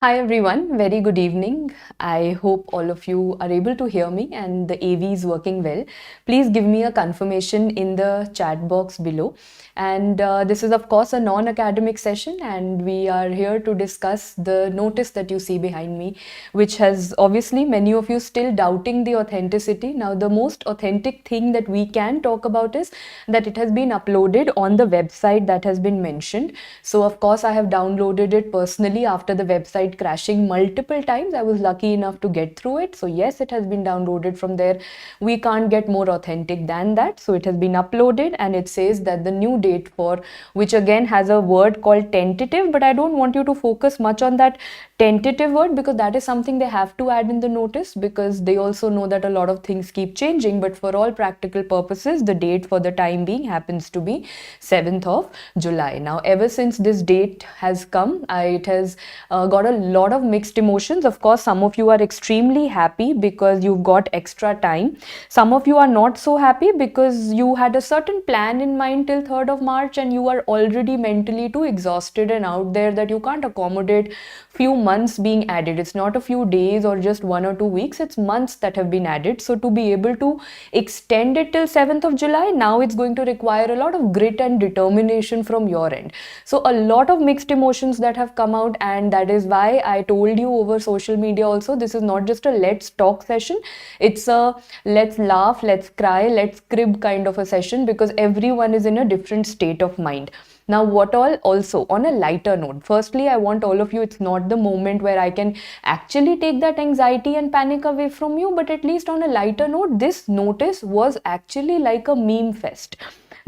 Hi everyone, very good evening. I hope all of you are able to hear me and the AV is working well. Please give me a confirmation in the chat box below. And this is of course a non-academic session and we are here to discuss the notice that you see behind me, which has obviously many of you still doubting the authenticity. Now the most authentic thing that we can talk about is that it has been uploaded on the website that has been mentioned. So of course I have downloaded it personally after the website crashing multiple times. I was lucky enough to get through it. So yes, it has been downloaded from there. We can't get more authentic than that. So it has been uploaded and it says that the new date for, which again has a word called tentative, but I don't want you to focus much on that tentative word because that is something they have to add in the notice because they also know that a lot of things keep changing. But for all practical purposes, the date for the time being happens to be 7th of July. Now, ever since this date has come, it has got a lot of mixed emotions. Of course, some of you are extremely happy because you've got extra time. Some of you are not so happy because you had a certain plan in mind till 3rd of March and you are already mentally too exhausted and out there that you can't accommodate few months being added. It's not a few days or just 1 or 2 weeks, it's months that have been added. So to be able to extend it till 7th of July, now it's going to require a lot of grit and determination from your end. So a lot of mixed emotions that have come out, and that is why I told you over social media also, this is not just a let's talk session, it's a let's laugh, let's cry, let's crib kind of a session because everyone is in a different state of mind. Now, what all also on a lighter note, firstly, I want all of you, it's not the moment where I can actually take that anxiety and panic away from you, but at least on a lighter note, this notice was actually like a meme fest.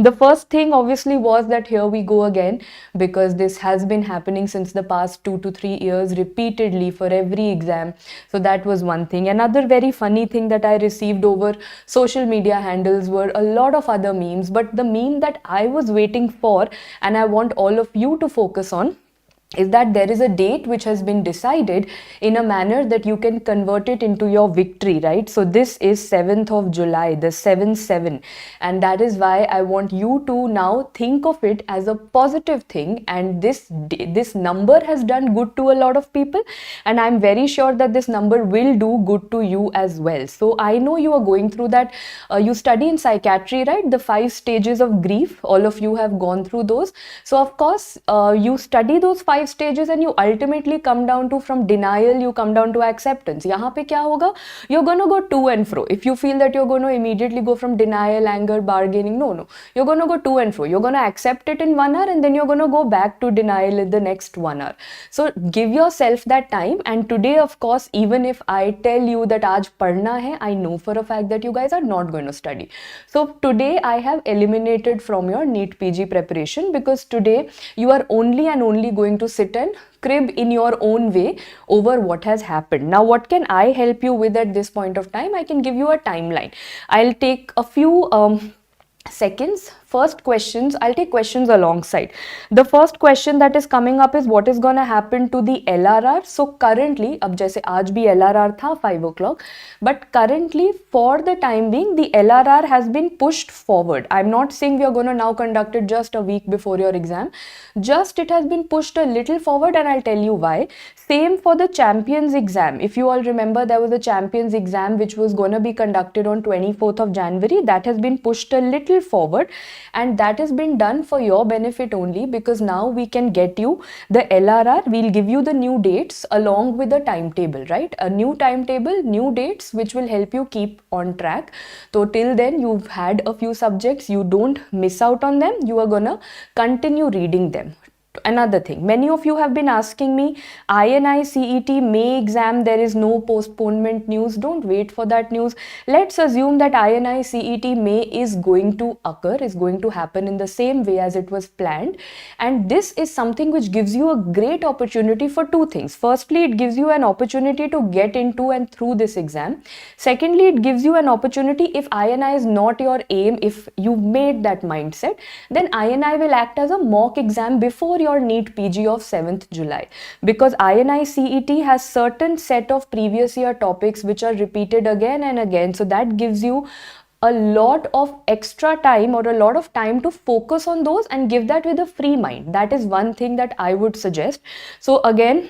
The first thing obviously was that here we go again, because this has been happening since the past 2 to 3 years repeatedly for every exam. So that was one thing. Another very funny thing that I received over social media handles were a lot of other memes, but the meme that I was waiting for and I want all of you to focus on is that there is a date which has been decided in a manner that you can convert it into your victory, right? So this is 7th of July, the 7-7, and that is why I want you to now think of it as a positive thing. And this number has done good to a lot of people, and I'm very sure that this number will do good to you as well. So I know you are going through that. You study in psychiatry, right? The 5 stages of grief, all of you have gone through those. So of course you study those 5 stages and you ultimately come down to, from denial you come down to acceptance. यहाँ पे क्या होगा? You're gonna go to and fro. If you feel that you're going to immediately go from denial, anger, bargaining, no, you're going to go to and fro. You're going to accept it in 1 hour and then you're going to go back to denial in the next 1 hour. So give yourself that time. And today, of course, even if I tell you that आज पढ़ना है, I know for a fact that you guys are not going to study. So today I have eliminated from your NEET PG preparation, because today you are only and only going to sit and crib in your own way over what has happened. Now, what can I help you with at this point of time? I can give you a timeline. I'll take a few seconds. First questions, I'll take questions alongside. The first question that is coming up is what is going to happen to the LRR. So currently, अब जैसे आज भी LRR था 5 o'clock, but currently for the time being the LRR has been pushed forward. I'm not saying we are going to now conduct it just a week before your exam. Just it has been pushed a little forward, and I'll tell you why. Same for the champions exam. If you all remember, there was a champions exam which was going to be conducted on 24th of January. That has been pushed a little forward, and that has been done for your benefit only, because now we can get you the LRR. We'll give you the new dates along with the timetable, right? A new timetable, new dates, which will help you keep on track. So till then, you've had a few subjects, you don't miss out on them. You are gonna continue reading them. Another thing, many of you have been asking me, INI-CET May exam, there is no postponement news. Don't wait for that news. Let's assume that INI-CET May is going to occur, is going to happen in the same way as it was planned. And this is something which gives you a great opportunity for two things. Firstly, it gives you an opportunity to get into and through this exam. Secondly, it gives you an opportunity, if INI is not your aim, if you made that mindset, then INI will act as a mock exam before your NEET PG of 7th July, because INI-CET has certain set of previous year topics which are repeated again and again. So that gives you a lot of extra time, or a lot of time to focus on those and give that with a free mind. That is one thing that I would suggest. So again,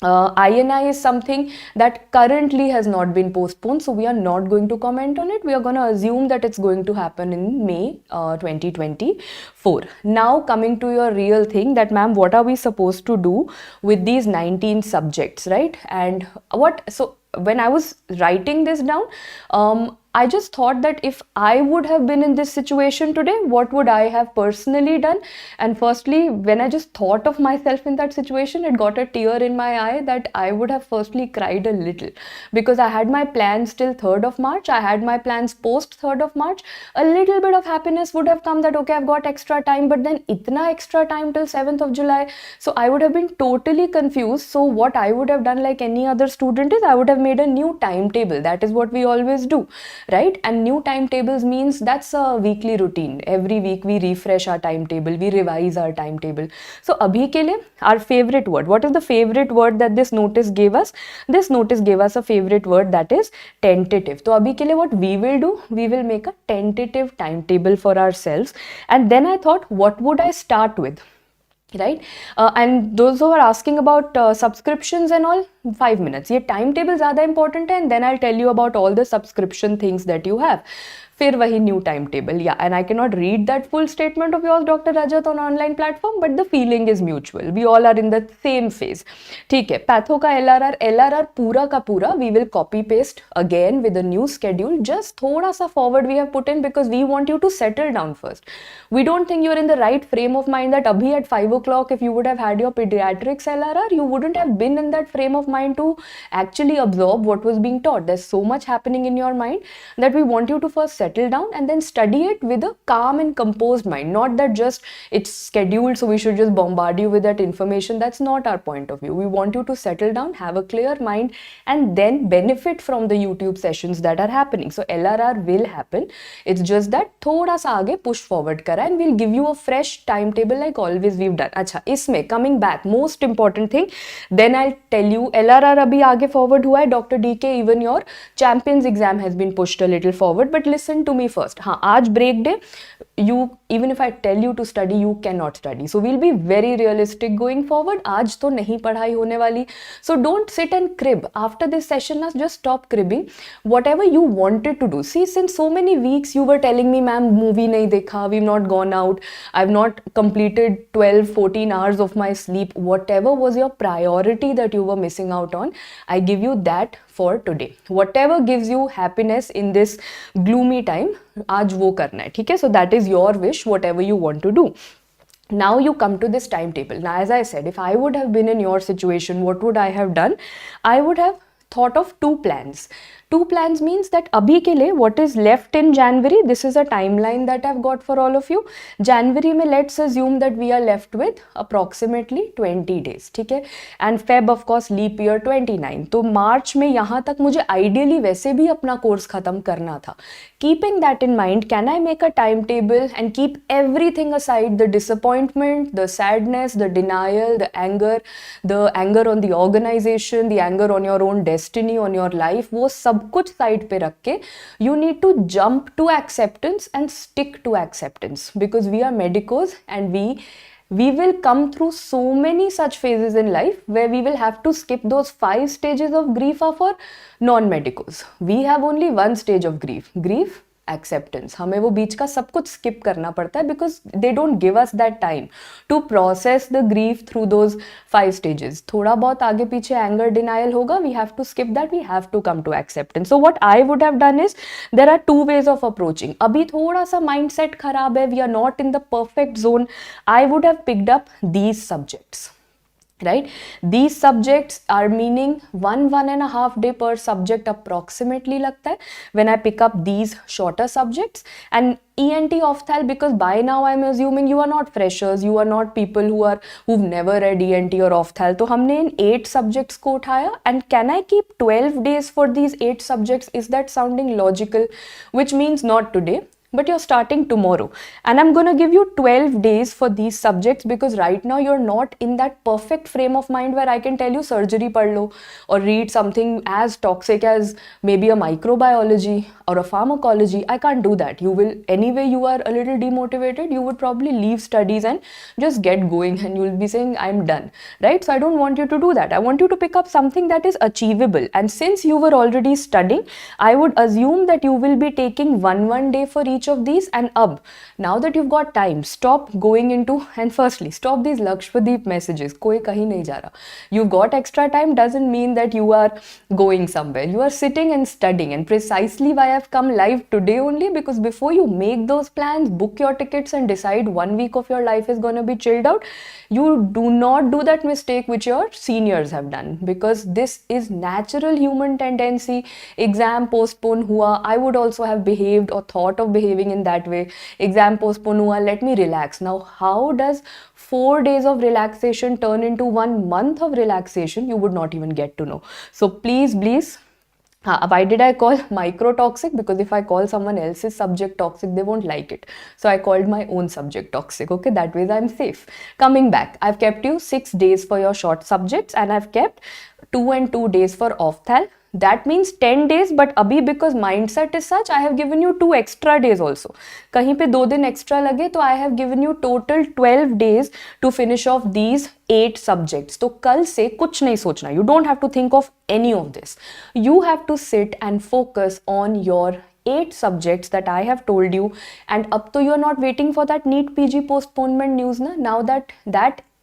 INI is something that currently has not been postponed, so we are not going to comment on it. We are going to assume that it's going to happen in May 2024. Now coming to your real thing, that ma'am, what are we supposed to do with these 19 subjects, right? And so when I was writing this down, I just thought that if I would have been in this situation today, what would I have personally done? And firstly, when I just thought of myself in that situation, it got a tear in my eye that I would have firstly cried a little, because I had my plans till 3rd of March. I had my plans post 3rd of March. A little bit of happiness would have come that, okay, I've got extra time, but then itna extra time till 7th of July. So I would have been totally confused. So what I would have done, like any other student, is I would have made a new timetable. That is what we always do, right? And new timetables means that's a weekly routine. Every week we refresh our timetable, we revise our timetable. So abhi ke liye, our favorite word, what is the favorite word that this notice gave us? This notice gave us a favorite word, that is tentative. So abhi ke liye what we will do, we will make a tentative timetable for ourselves. And then I thought, what would I start with? Right? And those who are asking about subscriptions and all, 5 minutes. ये timetable ज़्यादा important है, and then I'll tell you about all the subscription things that you have. फिर वही new timetable. Yeah, and I cannot read that full statement of yours, Dr. Rajat, on online platform, but the feeling is mutual. We all are in the same phase. ठीक है, patho का LRR पूरा का पूरा we will copy paste again with a new schedule. Just थोड़ा सा forward we have put in because we want you to settle down first. We don't think you're in the right frame of mind that abhi at 5 o'clock, if you would have had your pediatrics LRR, you wouldn't have been in that frame of mind to actually absorb what was being taught. There's so much happening in your mind that we want you to first settle down and then study it with a calm and composed mind. Not that just it's scheduled, so we should just bombard you with that information. That's not our point of view. We want you to settle down, have a clear mind, and then benefit from the YouTube sessions that are happening. So LRR will happen. It's just that thoda sa aage push forward kara, and we'll give you a fresh timetable like always we've done. Acha, isme coming back, most important thing, then I'll tell you LRR abhi aage forward hua hai. Dr. DK, even your champions exam has been pushed a little forward, but listen to me first. हाँ, आज break day, you, even if I tell you to study, you cannot study. So we'll be very realistic going forward. आज तो नहीं पढ़ाई होने वाली. So don't sit and crib. After this session, just stop cribbing. Whatever you wanted to do. See, since so many weeks you were telling me, ma'am, movie nahi dekha, we've not gone out, I've not completed 12-14 hours of my sleep. Whatever was your priority that you were missing out on, I give you that for today. Whatever gives you happiness in this gloomy time, आज वो करना है, ठीक है? So that is your wish, whatever you want to do. Now you come to this timetable. Now, as I said, if I would have been in your situation, what would I have done? I would have thought of two plans. Two plans means that abhi ke liye what is left in January, this is a timeline that I've got for all of you. January mein let's assume that we are left with approximately 20 days, ठीक है? And Feb of course leap year 29. तो March में यहाँ तक मुझे ideally वैसे भी अपना कोर्स खत्म करना था. Keeping that in mind, can I make a timetable and keep everything aside, the disappointment, the sadness, the denial, the anger on the organization, the anger on your own destiny, on your life, वो सब कुछ side पे रख के you need to jump to acceptance and stick to acceptance, because we are medicos and we will come through so many such phases in life where we will have to skip those 5 stages of grief are for non-medicos. We have only one stage of grief acceptance. हमें वो बीच का सब कुछ skip करना पड़ता है because they don't give us that time to process the grief through those 5 stages. थोड़ा बहुत आगे पीछे anger denial होगा, we have to skip that, we have to come to acceptance. So what I would have done is, there are two ways of approaching. अभी थोड़ा सा mindset खराब है, we are not in the perfect zone. I would have picked up these subjects. Right? These subjects are meaning 1.5 day per subject approximately लगता है when I pick up these shorter subjects. And ENT Ophthal, because by now I'm assuming you are not freshers, you are not people who've never read ENT or Ophthal. तो हमने इन 8 subjects को उठाया. And can I keep 12 days for these 8 subjects? Is that sounding logical? Which means not today. but you're starting tomorrow, and I'm going to give you 12 days for these subjects, because right now you're not in that perfect frame of mind where I can tell you surgery pad lo, or read something as toxic as maybe a microbiology or a pharmacology. I can't do that. You will, anyway, you are a little demotivated, you would probably leave studies and just get going, and you'll be saying I'm done, right? So I don't want you to do that. I want you to pick up something that is achievable. And since you were already studying, I would assume that you will be taking one day for each of these. And now that you've got time, stop going into, and firstly, stop these Lakshmadeep messages. Koi kahi nahi ja raha. You've got extra time doesn't mean that you are going somewhere. You are sitting and studying, and precisely why I've come live today only, because before you make those plans, book your tickets and decide 1 week of your life is going to be chilled out, you do not do that mistake which your seniors have done, because this is natural human tendency. Exam postpone hua, I would also have behaved or thought of behaving in that way. Exam postpone hua, let me relax. Now how does 4 days of relaxation turn into 1 month of relaxation? You would not even get to know. So please why did I call micro toxic? Because if I call someone else's subject toxic, they won't like it. So I called my own subject toxic. Okay, that way I'm safe. Coming back, I've kept you 6 days for your short subjects, and I've kept 2 and 2 days for ophthal. That means 10 days, but abhi because mindset is such, I have given you 2 extra days also. Kahin pe 2 din extra lage, so I have given you total 12 days to finish off these 8 subjects. So kal se kuch nahi sochna. You don't have to think of any of this. You have to sit and focus on your 8 subjects that I have told you, and up to you are not waiting for that NEET PG postponement news na. Now that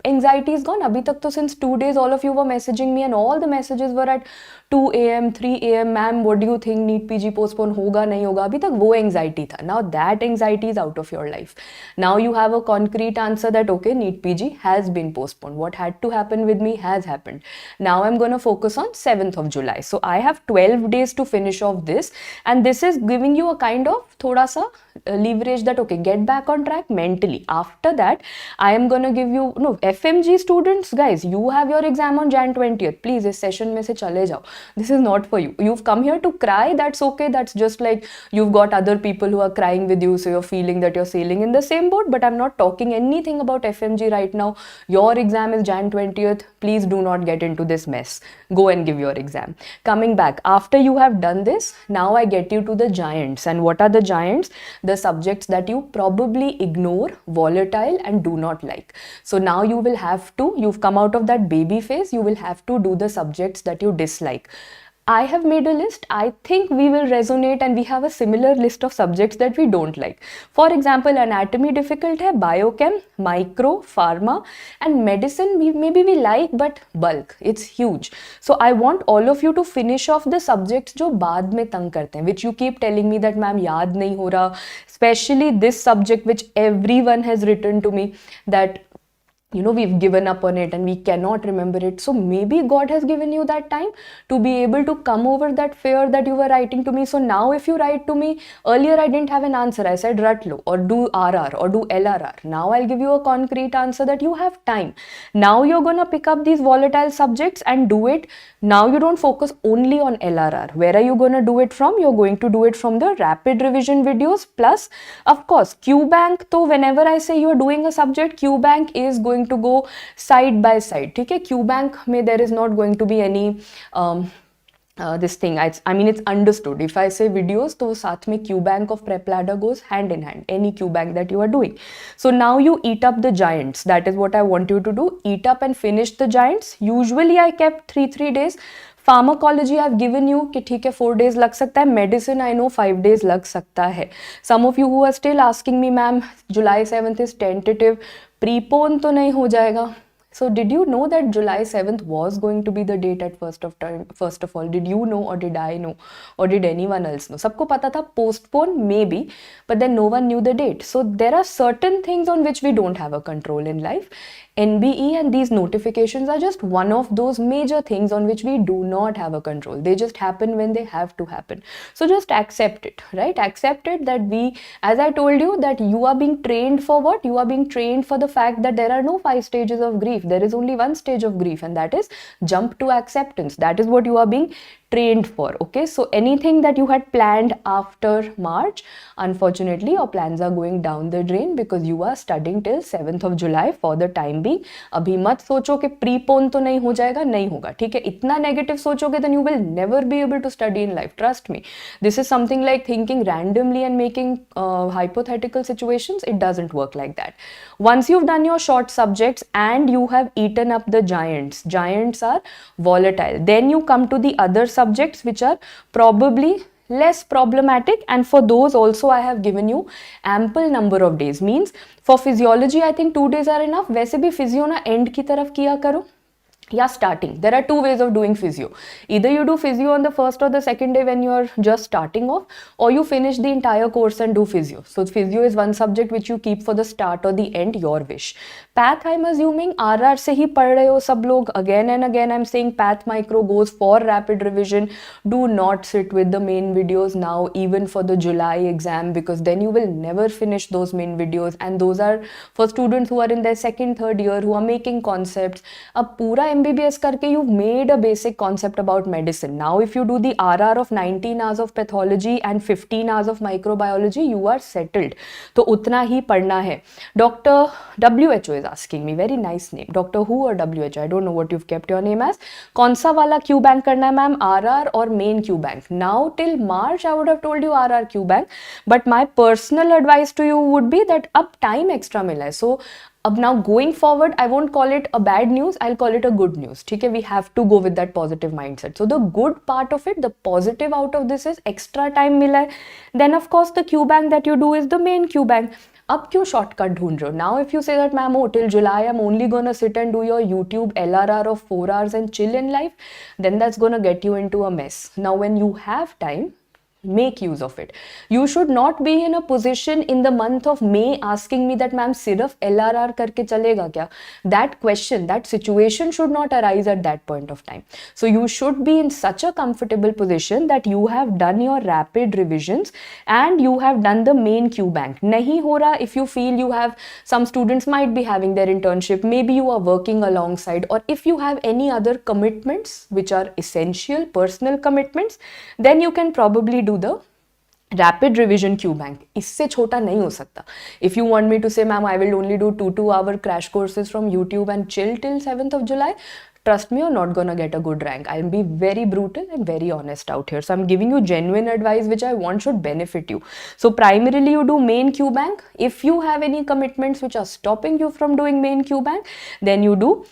anxiety is gone. Abhi tak to since 2 days all of you were messaging me, and all the messages were at 2 a.m., 3 a.m. Ma'am, what do you think? NEET PG postpone hoga, nahi hoga? Abhi tak wo anxiety tha. Now that anxiety is out of your life. Now you have a concrete answer that okay, NEET PG has been postponed. What had to happen with me has happened. Now I'm going to focus on 7th of July. So I have 12 days to finish off this, and this is giving you a kind of thoda sa leverage that okay, get back on track mentally. After that, I am going to give you, FMG students, guys, you have your exam on Jan 20th. Please, this session mein se chale jao. This is not for you. You've come here to cry. That's okay. That's just like you've got other people who are crying with you, so you're feeling that you're sailing in the same boat. But I'm not talking anything about FMG right now. Your exam is Jan 20th. Please do not get into this mess. Go and give your exam. Coming back, after you have done this, now I get you to the giants. And what are the giants? The subjects that you probably ignore, volatile, and do not like. So now you will have to, you've come out of that baby phase, you will have to do the subjects that you dislike. I have made a list. I think we will resonate, and we have a similar list of subjects that we don't like. For example, anatomy difficult hai, biochem, micro, pharma, and medicine maybe we like, but bulk, it's huge. So I want all of you to finish off the subjects jo baad mein tang karte hain, which you keep telling me that ma'am yaad nahi ho raha, especially this subject which everyone has written to me that we've given up on it and we cannot remember it. So maybe God has given you that time to be able to come over that fear that you were writing to me. So now if you write to me, earlier I didn't have an answer. I said Ratlo or do RR or do LRR. Now I'll give you a concrete answer that you have time. Now you're going to pick up these volatile subjects and do it. Now you don't focus only on LRR. Where are you going to do it from? You're going to do it from the rapid revision videos. Plus, of course, QBank. So whenever I say you're doing a subject, QBank is going to go side by side. Okay? QBank mein there is not going to be any this thing. I mean, it's understood. If I say videos, to saath mein QBank of PrepLadder goes hand in hand. Any QBank that you are doing. So now you eat up the giants. That is what I want you to do. Eat up and finish the giants. Usually I kept 3 days. Pharmacology I've given you कि ठीक है 4 days लग सकता है. Medicine I know 5 days लग सकता है. Some of you who are still asking me, ma'am, July 7th is tentative. Prepone तो नहीं हो जाएगा. So did you know that July 7th was going to be the date at first of all? Did you know, or did I know, or did anyone else know? सबको पता था postpone maybe, but then no one knew the date. So there are certain things on which we don't have a control in life. NBE and these notifications are just one of those major things on which we do not have a control. They just happen when they have to happen. So just accept it, right? Accept it that as I told you, that you are being trained for what? You are being trained for the fact that there are no 5 stages of grief. There is only one stage of grief, and that is jump to acceptance. That is what you are being trained for. Okay, so anything that you had planned after March, unfortunately your plans are going down the drain because you are studying till 7th of July for the time being. अभी मत सोचो कि prepone तो नहीं हो जाएगा, नहीं होगा, ठीक है? इतना नेगेटिव सोचोगे then you will never be able to study in life. Trust me. This is something like thinking randomly and making hypothetical situations. It doesn't work like that. Once you've done your short subjects and you have eaten up the giants, giants are volatile. Then you come to the other subjects which are probably less problematic, and for those also I have given you ample number of days. Means for physiology I think 2 days are enough. वैसे भी physio ना end की तरफ किया करो या starting. There are two ways of doing physio. Either you do physio on the first or the second day when you are just starting off, or you finish the entire course and do physio. So physio is one subject which you keep for the start or the end, your wish. Path I'm assuming RR से ही पढ़ रहे हो सब लोग. Again and again I'm saying path micro goes for rapid revision. Do not sit with the main videos now even for the July exam, because then you will never finish those main videos, and those are for students who are in their second third year who are making concepts. अब पूरा MBBS करके you've made a basic concept about medicine. Now if you do the RR of 19 hours of pathology and 15 hours of microbiology, you are settled. तो उतना ही पढ़ना है. Dr. WHO is asking me, very nice name, Doctor Who or WHO, I don't know what you've kept your name as. कौन सा वाला Q bank करना है ma'am, RR और main Q bank? Now till March I would have told you RR Q bank, but my personal advice to you would be that अब time extra मिला है. So अब now going forward, I won't call it a bad news, I'll call it a good news. ठीक है, we have to go with that positive mindset. So the good part of it, the positive out of this is extra time मिला है. Then of course the Q bank that you do is the main Q bank. अब क्यों shortcut ढूंढ रहे हो? Now if you say that ma'am, oh till July I'm only gonna sit and do your YouTube LRR of 4 hours and chill in life, then that's gonna get you into a mess. Now when you have time, make use of it. You should not be in a position in the month of May asking me that ma'am sirf LRR करके चलेगा क्या? That question, that situation should not arise at that point of time. So you should be in such a comfortable position that you have done your rapid revisions and you have done the main Q bank. नहीं हो रहा, if you feel you have, some students might be having their internship, maybe you are working alongside, or if you have any other commitments which are essential, personal commitments, then you can probably do the rapid revision Q bank. इससे छोटा नहीं हो सकता. If you want me to say ma'am I will only do 2 hour crash courses from YouTube and chill till 7th of July, trust me, you're not gonna get a good rank. I'll be very brutal and very honest out here. So I'm giving you genuine advice which I want should benefit you. So primarily you do main Q bank. If you have any commitments which are stopping you from doing main Q bank, then you do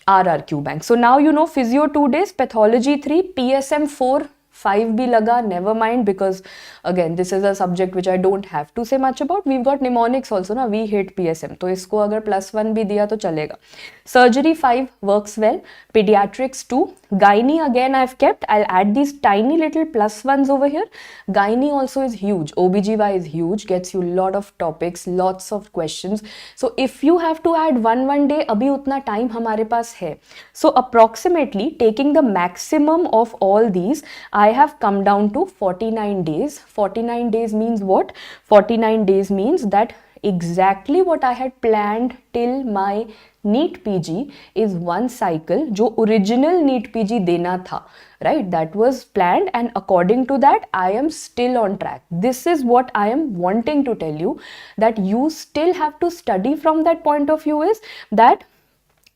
RR Q bank. So now you know physio 2 days, pathology 3, PSM 4, 5 भी लगा, never mind, because again this is a subject which I don't have to say much about. We've got mnemonics also ना, we hate PSM, तो इसको अगर +1 भी दिया तो चलेगा. Surgery 5 works well, pediatrics 2, gynae again I've kept, I'll add these tiny little +1s over here. Gynae also is huge, OBGY is huge, gets you lot of topics, lots of questions. So if you have to add one day, अभी उतना time हमारे पास है. So approximately taking the maximum of all these, I have come down to 49 days. 49 days means what? 49 days means that exactly what I had planned till my NEET PG is one cycle जो original NEET PG देना था, right? That was planned, and according to that I am still on track. This is what I am wanting to tell you, that you still have to study from that point of view, is that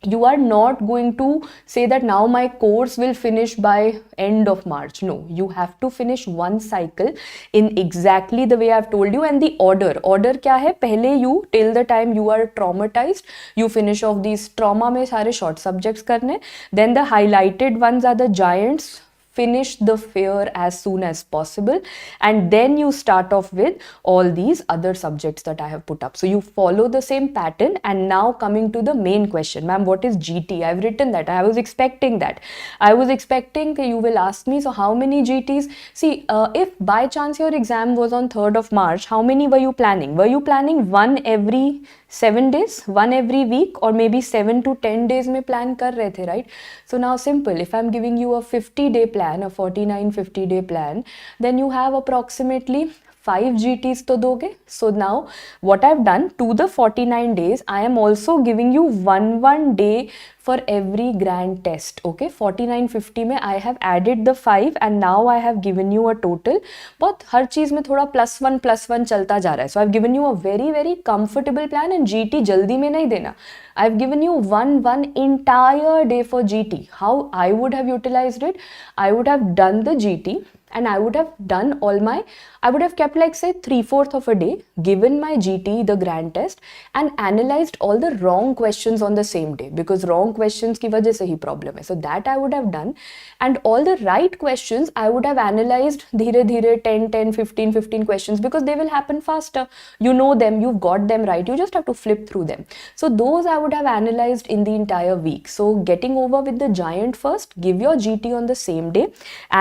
you are not going to say that now my course will finish by end of March. No, you have to finish one cycle in exactly the way I've told you. And the order क्या है? पहले you, till the time you are traumatized, you finish off these trauma में सारे short subjects करने. Then the highlighted ones are the giants. Finish the fear as soon as possible, and then you start off with all these other subjects that I have put up. So you follow the same pattern. And now coming to the main question, ma'am, what is GT? I've written that. I was expecting that. I was expecting that you will ask me, so how many GTs? See, if by chance your exam was on 3rd of March, how many were you planning? Were you planning one every 7 days, one every week, or maybe 7 to 10 days में plan कर रहे थे, right? So now simple, if I'm giving you a 50-day plan, a 49-50-day plan, then you have approximately 5 GTs तो दोगे. So now what I've done, to the 49 days, I am also giving you one day for every grand test. Okay, 4950 में I have added the 5 and now I have given you a total. बहुत हर चीज़ में थोड़ा +1 चलता जा रहा है. So I've given you a very very comfortable plan and GT जल्दी में नहीं देना. I've given you one entire day for GT. How I would have utilized it? I would have done the GT and I would have done I would have kept like say 3/4 of a day, given my GT, the grand test, and analyzed all the wrong questions on the same day, because wrong questions की वजह से ही problem है. So that I would have done, and all the right questions I would have analyzed धीरे धीरे 10, 15 questions, because they will happen faster. You know them, you've got them right, you just have to flip through them. So those I would have analyzed in the entire week. So getting over with the giant first, give your GT on the same day,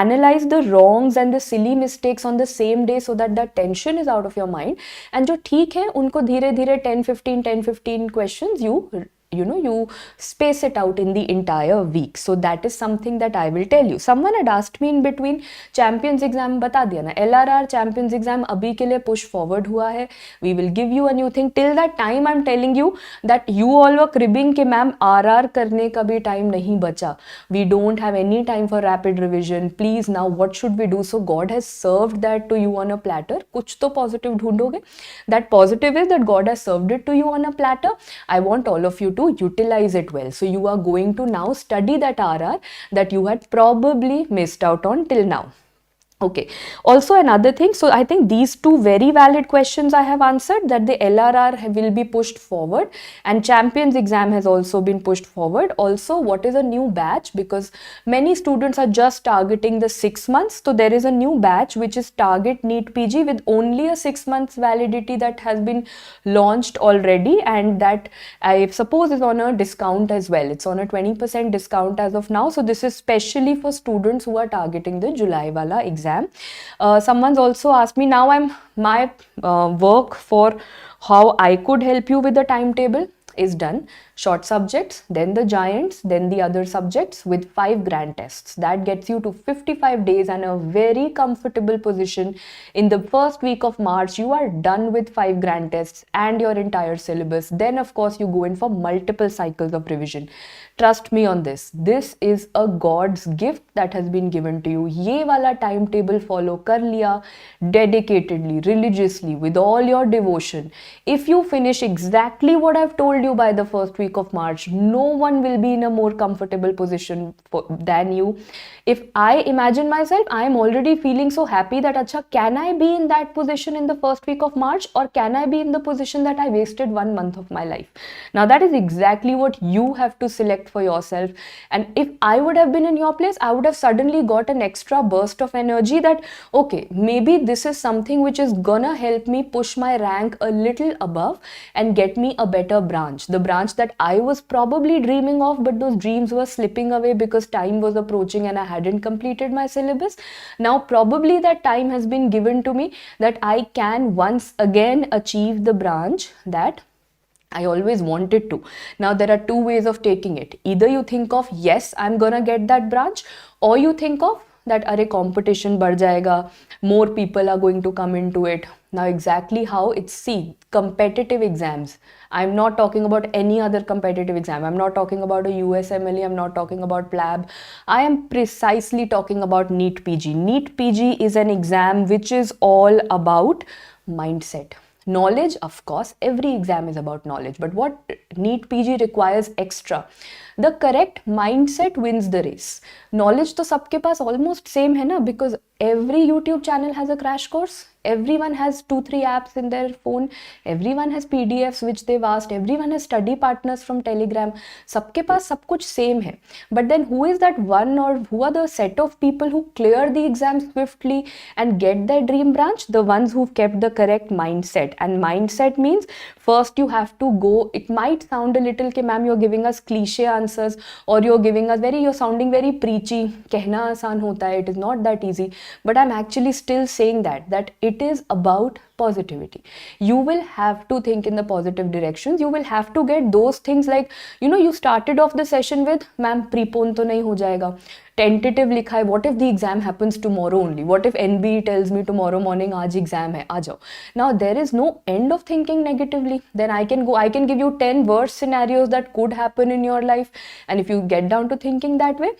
analyze the wrongs and the silly mistakes on the same day so that that tension is out of your mind, and जो ठीक है उनको धीरे धीरे 10, 15 questions you space it out in the entire week. So that is something that I will tell you. Someone had asked me in between, champions exam बता दिया ना, LRR champions exam अभी के लिए push forward हुआ है. We will give you a new thing. Till that time I'm telling you that you all were cribbing कि ma'am RR करने का भी time नहीं बचा. We don't have any time for rapid revision. Please now what should we do? So God has served that to you on a platter. कुछ तो positive ढूंढोगे. That positive is that God has served it to you on a platter. I want all of you to utilize it well. So you are going to now study that RR that you had probably missed out on till now. Okay, also another thing, so I think these two very valid questions I have answered, that the LRR will be pushed forward and champions exam has also been pushed forward. Also, what is a new batch, because many students are just targeting the 6 months, so there is a new batch which is target NEET PG with only a 6 months validity that has been launched already, and that I suppose is on a discount as well. It's on a 20% discount as of now. So this is specially for students who are targeting the July wala exam. Someone's also asked me, now my work for how I could help you with the timetable is done. Short subjects, then the giants, then the other subjects with 5 grand tests. That gets you to 55 days and a very comfortable position. In the first week of March, you are done with 5 grand tests and your entire syllabus. Then of course you go in for multiple cycles of revision. Trust me on this. This is a God's gift that has been given to you. ये वाला timetable follow कर लिया dedicatedly, religiously, with all your devotion. If you finish exactly what I've told you by the first week of March, no one will be in a more comfortable position than you. If I imagine myself, I am already feeling so happy that acha, can I be in that position in the first week of March, or can I be in the position that I wasted 1 month of my life? Now that is exactly what you have to select for yourself. And if I would have been in your place, I would have suddenly got an extra burst of energy that, okay, maybe this is something which is gonna help me push my rank a little above and get me a better branch. The branch that I was probably dreaming of, but those dreams were slipping away because time was approaching and I hadn't completed my syllabus. Now probably that time has been given to me that I can once again achieve the branch that I always wanted to. Now there are 2 ways of taking it. Either you think of, yes, I'm gonna get that branch, or you think of that array competition बढ़ जाएगा, more people are going to come into it. Now exactly how it's, see, competitive exams. I'm not talking about any other competitive exam. I'm not talking about a USMLE. I'm not talking about PLAB. I am precisely talking about NEET PG. NEET PG is an exam which is all about mindset. Knowledge, of course, every exam is about knowledge, but what NEET PG requires extra, the correct mindset wins the race. Knowledge तो सबके पास almost same है ना, because every YouTube channel has a crash course. Everyone has 2-3 apps in their phone. Everyone has PDFs which they've asked. Everyone has study partners from Telegram. सबके पास सब कुछ same है. But then who is that one, or who are the set of people who clear the exam swiftly and get their dream branch? The ones who've kept the correct mindset. And mindset means first you have to go. It might sound a little कि ma'am you're giving us cliche answers, or you're giving us you're sounding very preachy. कहना आसान होता है. It is not that easy. But I'm actually still saying that it is about positivity. You will have to think in the positive directions. You will have to get those things like, you started off the session with, ma'am prepone तो नहीं हो जाएगा. Tentative लिखा है, what if the exam happens tomorrow only, what if NBE tells me tomorrow morning आज exam है, आ जाओ. Now there is no end of thinking negatively. Then I can give you 10 worst scenarios that could happen in your life, and if you get down to thinking that way,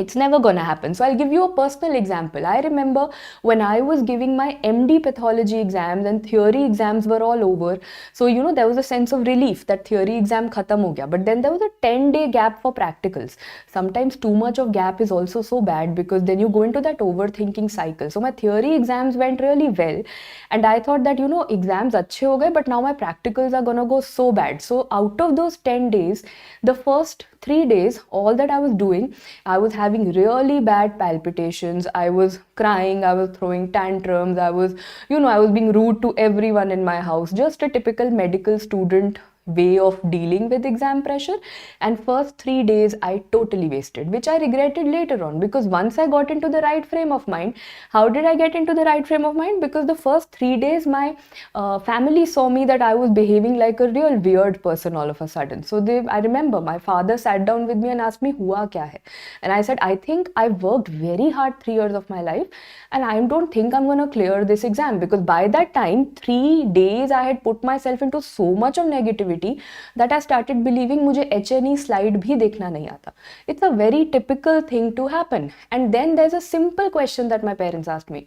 it's never gonna happen. So I'll give you a personal example. I remember when I was giving my MD pathology exams and theory exams were all over. So, you know, there was a sense of relief that theory exam khatam ho gaya. But then there was a 10-day gap for practicals. Sometimes too much of gap is also so bad, because then you go into that overthinking cycle. So my theory exams went really well. And I thought that, you know, exams achhe ho gaye, but now my practicals are gonna go so bad. So out of those 10 days, the first 3 days, all that I was doing, I was having really bad palpitations, I was crying, I was throwing tantrums, I was being rude to everyone in my house, just a typical medical student way of dealing with exam pressure. And first 3 days I totally wasted, which I regretted later on, because once I got into the right frame of mind. How did I get into the right frame of mind? Because the first 3 days my family saw me that I was behaving like a real weird person all of a sudden. So I remember my father sat down with me and asked me, hua kya hai? And I said, I think I worked very hard 3 years of my life, and I don't think I'm gonna clear this exam, because by that time 3 days I had put myself into so much of negativity that I started believing मुझे HNE slide भी देखना नहीं आता. It's a very typical thing to happen. And then there's a simple question that my parents asked me.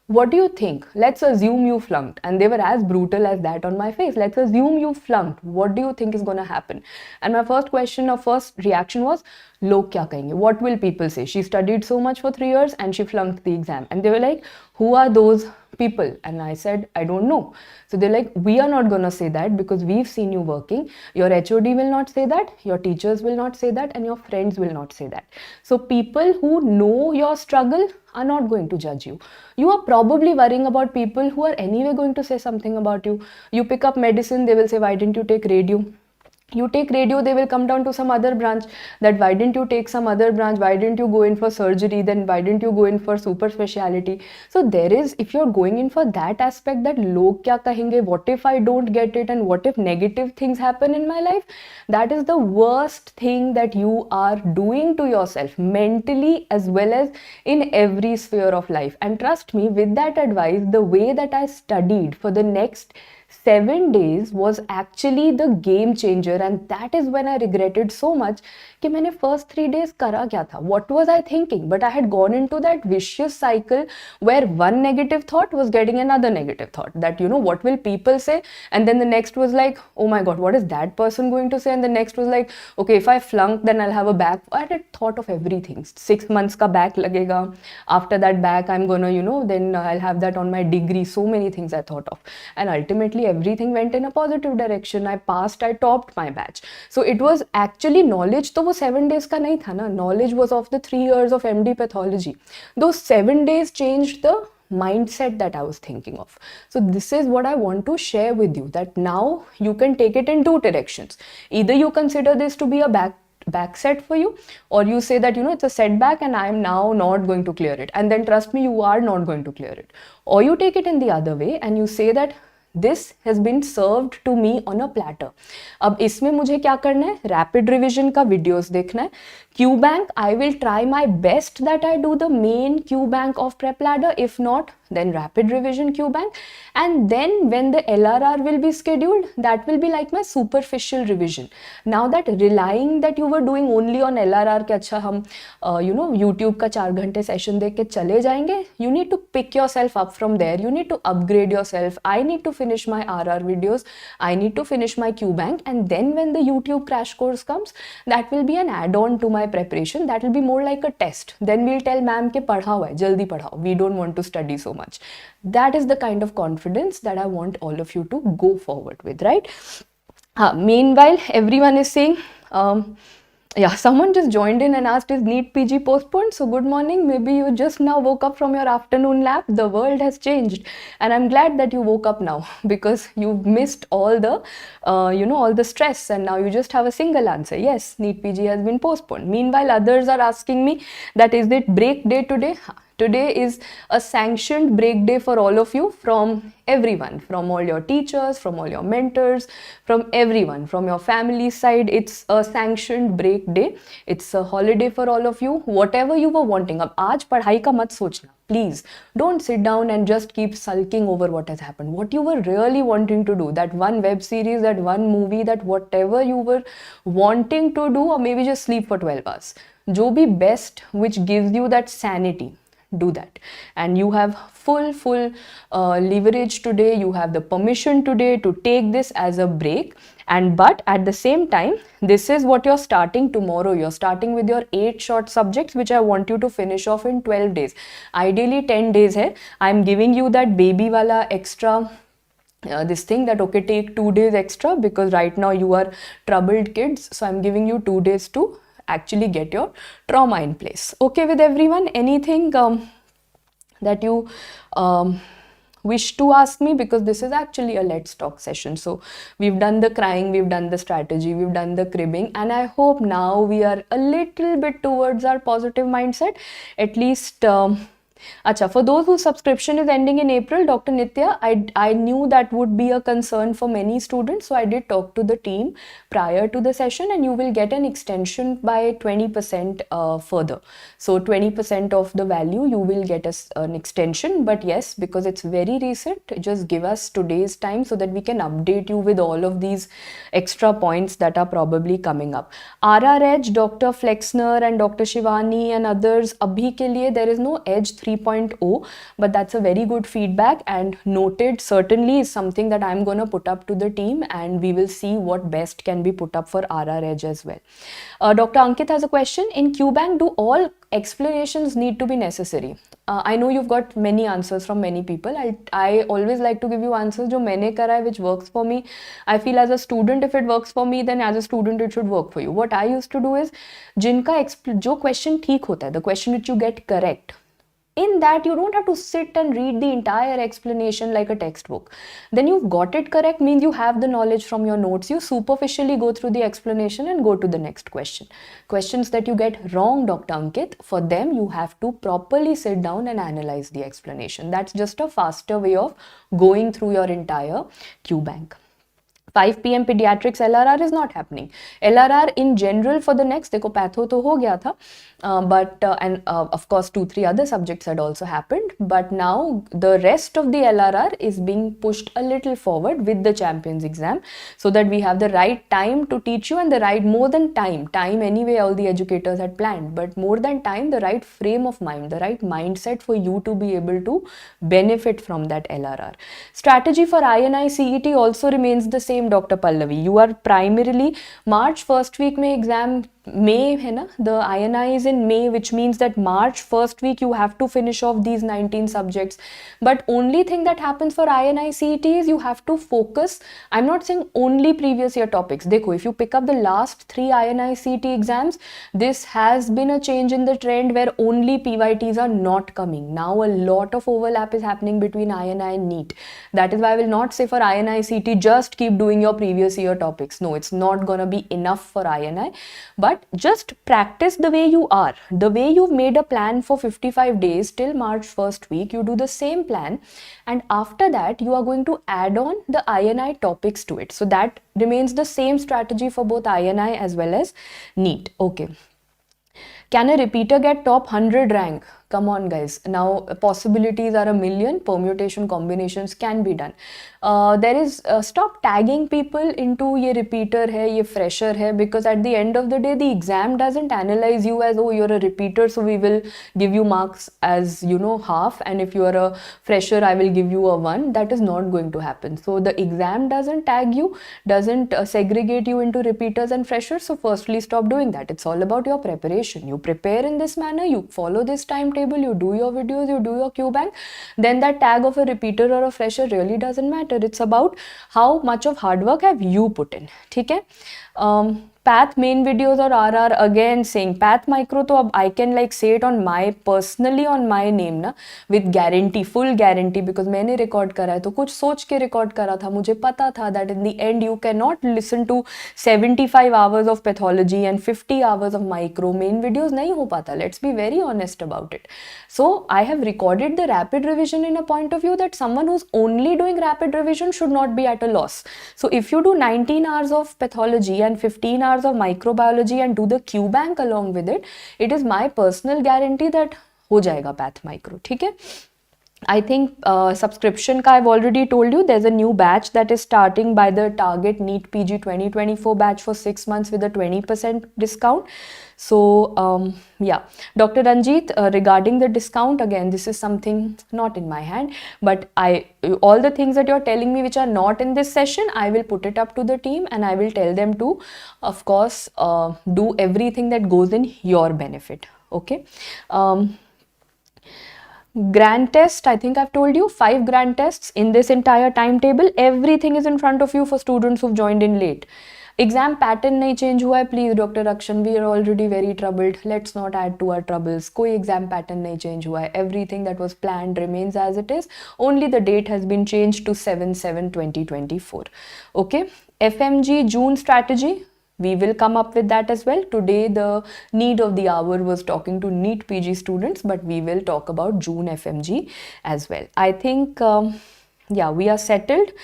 What do you think? Let's assume you flunked. And they were as brutal as that on my face. Let's assume you flunked. What do you think is going to happen? And my first question or first reaction was, log kya kahenge? What will people say? She studied so much for 3 years and she flunked the exam. And they were like, who are those people? And I said, I don't know. So they're like, we are not going to say that, because we've seen you working. Your HOD will not say that, your teachers will not say that, and your friends will not say that. So people who know your struggle are not going to judge you. You are probably worrying about people who are anyway going to say something about you. You pick up medicine, they will say, why didn't you take radio? You take radio, they will come down to some other branch, that why didn't you take some other branch, why didn't you go in for surgery, then why didn't you go in for super speciality. So there is, if you're going in for that aspect, that log kya kahenge, what if I don't get it, and what if negative things happen in my life, that is the worst thing that you are doing to yourself, mentally as well as in every sphere of life. And trust me, with that advice, the way that I studied for the next 7 days was actually the game changer. And that is when I regretted so much कि मैंने first 3 days करा क्या था, what was I thinking? But I had gone into that vicious cycle where one negative thought was getting another negative thought, that, you know, what will people say? And then the next was like, oh my god, what is that person going to say? And the next was like, okay, if I flunk, then I'll have a back. I had thought of everything. 6 months ka back lagega, after that back I'm gonna, you know, then I'll have that on my degree. So many things I thought of, and ultimately everything went in a positive direction. I passed, I topped my batch. So it was actually knowledge तो वो 7 days का नहीं था ना, knowledge was of the 3 years of MD pathology. Those 7 days changed the mindset that I was thinking of. So this is what I want to share with you, that now you can take it in 2 directions. Either you consider this to be a back set for you, or you say that, you know, it's a setback and I am now not going to clear it, and then trust me, you are not going to clear it. Or you take it in the other way and you say that this has been served to me on a platter. अब इसमें मुझे क्या करना है? Rapid revision का videos देखना है. Q bank, I will try my best that I do the main Q bank of PrepLadder. If not, then rapid revision Q bank. And then when the LRR will be scheduled, that will be like my superficial revision. Now that relying that you were doing only on LRR के अच्छा हम you know YouTube का 4 घंटे session देख के चले जाएंगे, you need to pick yourself up from there. You need to upgrade yourself. I need to finish my RR videos. I need to finish my Q bank, and then when the YouTube crash course comes, that will be an add-on to my preparation. That will be more like a test. Then we'll tell ma'am के पढ़ा हुआ है, जल्दी पढ़ाओ. We don't want to study so much. That is the kind of confidence that I want all of you to go forward with, right? Meanwhile, everyone is saying, yeah, someone just joined in and asked, is NEET PG postponed? So good morning. Maybe you just now woke up from your afternoon nap. The world has changed, and I'm glad that you woke up now, because you missed all the, you know, all the stress, and now you just have a single answer. Yes, NEET PG has been postponed. Meanwhile, others are asking me that is it break day today? Today is a sanctioned break day for all of you, from everyone, from all your teachers, from all your mentors, from everyone, from your family side. It's a sanctioned break day. It's a holiday for all of you. Whatever you were wanting. अब आज पढ़ाई का मत सोचना. Please don't sit down and just keep sulking over what has happened. What you were really wanting to do, that one web series, that one movie, that whatever you were wanting to do, or maybe just sleep for 12 hours. जो भी best which gives you that sanity, do that. And you have full leverage today. You have the permission today to take this as a break. And but at the same time, this is what you're starting tomorrow. You're starting with your 8 short subjects, which I want you to finish off in 12 days. Ideally 10 days hai. I'm giving you that baby wala extra this thing, that okay, take 2 days extra because right now you are troubled kids. So I'm giving you 2 days to actually get your trauma in place. Okay with everyone? Anything that you wish to ask me, because this is actually a let's talk session. So we've done the crying, we've done the strategy, we've done the cribbing, and I hope now we are a little bit towards our positive mindset, at least. Acha, for those whose subscription is ending in April, Dr. Nitya, I knew that would be a concern for many students, so I did talk to the team prior to the session, and you will get an extension by 20% further. So 20% of the value you will get an extension, but yes, because it's very recent, just give us today's time so that we can update you with all of these extra points that are probably coming up. RR Edge, Dr. Flexner and Dr. Shivani and others, abhi ke liye there is no Edge 3.0, but that's a very good feedback, and noted certainly is something that I'm going to put up to the team, and we will see what best can be put up for RR Edge as well. Dr. Ankit has a question. In QBank, do all explanations need to be necessary? I know you've got many answers from many people. I always like to give you answers जो मैंने करा है, which works for me. I feel as a student, if it works for me, then as a student it should work for you. What I used to do is, जिनका जो question ठीक होता है, the question which you get correct, in that you don't have to sit and read the entire explanation like a textbook. Then you've got it correct, means you have the knowledge from your notes. You superficially go through the explanation and go to the next question. Questions that you get wrong, Dr. Ankit, for them you have to properly sit down and analyze the explanation. That's just a faster way of going through your entire QBank. 5 PM pediatrics LRR is not happening. LRR in general for the next, देखो patho तो हो गया था, but and of course 2-3 other subjects had also happened, but now the rest of the LRR is being pushed a little forward with the champions exam, so that we have the right time to teach you, and the right, more than time anyway all the educators had planned, but more than time, the right frame of mind, the right mindset for you to be able to benefit from that LRR. Strategy for INI-CET also remains the same, Dr. Pallavi. You are primarily March first week में exam May है ना, the INI is in May, which means that March first week you have to finish off these 19 subjects. But only thing that happens for INI-CET is you have to focus. I'm not saying only previous year topics. देखो, if you pick up the last 3 INI-CET exams, this has been a change in the trend where only PYTs are not coming. Now a lot of overlap is happening between INI and NEET. That is why I will not say for INI-CET just keep doing your previous year topics. No, it's not gonna be enough for INI. But just practice the way you are. The way you've made a plan for 55 days till March first week, you do the same plan, and after that you are going to add on the INI topics to it. So that remains the same strategy for both INI as well as NEET. Okay. Can a repeater get top 100 rank? Come on guys, now possibilities are a million, permutation combinations can be done. There is stop tagging people into ye repeater hai, ye fresher hai, because at the end of the day the exam doesn't analyze you as, oh, you're a repeater so we will give you marks as, you know, half, and if you are a fresher I will give you a 1. That is not going to happen. So the exam doesn't tag you, doesn't segregate you into repeaters and freshers. So firstly, stop doing that. It's all about your preparation. You prepare in this manner, you follow this timetable, you do your videos, you do your QBank, then that tag of a repeater or a fresher really doesn't matter. It's about how much of hard work have you put in. ठीक है? path main videos or RR, again saying path micro, तो अब I can like say it on my personally on my name ना, with guarantee, full guarantee, because मैंने record करा है, तो कुछ सोच के record करा था, मुझे पता था that in the end you cannot listen to 75 hours of pathology and 50 hours of micro main videos, नहीं हो पाता. Let's be very honest about it. So I have recorded the rapid revision in a point of view that someone who's only doing rapid revision should not be at a loss. So if you do 19 hours of pathology and 15 hours of microbiology and do the Q bank along with it, it is my personal guarantee that हो जाएगा path micro. ठीक है? I think subscription ka I've already told you, there's a new batch that is starting by the target NEET PG 2024 batch for 6 months with a 20% discount. So yeah, Dr. Ranjit, regarding the discount, again, this is something not in my hand, but all the things that you're telling me which are not in this session, I will put it up to the team and I will tell them to, of course, do everything that goes in your benefit. Okay. Grand test, I think I've told you, 5 grand tests in this entire timetable. Everything is in front of you for students who've joined in late. Exam pattern nahi change hua hai, please Dr. Akshan, we are already very troubled. Let's not add to our troubles. Koi exam pattern nahi change hua hai. Everything that was planned remains as it is. Only the date has been changed to 7/7/2024. Okay. FMG June strategy. We will come up with that as well. Today, the need of the hour was talking to NEET PG students, but we will talk about June FMG as well. I think, yeah, we are settled.